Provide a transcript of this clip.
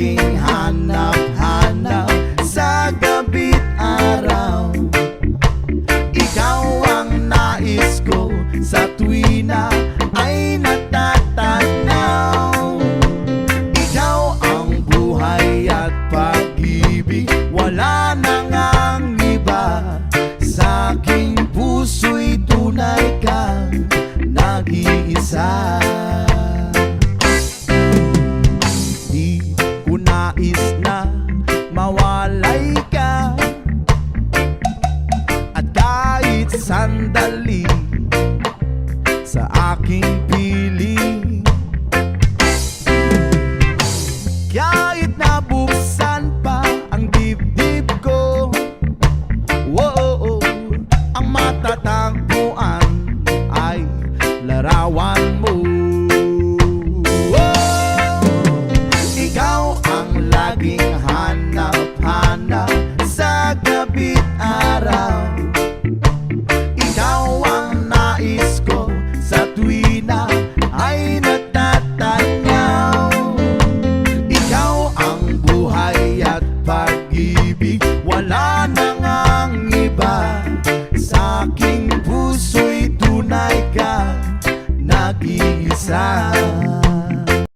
laging hanap-hanap sa gabi't araw. Ikaw ang nais ko sa tuwina ay natatanaw. Ikaw ang buhay at pag-ibig, wala nang ang iba. Sa aking puso'y tunay kang nag-iisa. Di ko nais na mawalay ka, at kahit sandali sa aking piling. Kahit nabuksan pa ang dibdib ko, whoa, ang matatagpuan ay larawan mo. Ikaw ang laging hanap-hanap sa gabi't araw. Ikaw ang nais ko sa tuwina ay natatanaw. Ikaw ang buhay at pag-ibig, wala nang ang iba. Sa aking puso'y tunay kang nag-iisa.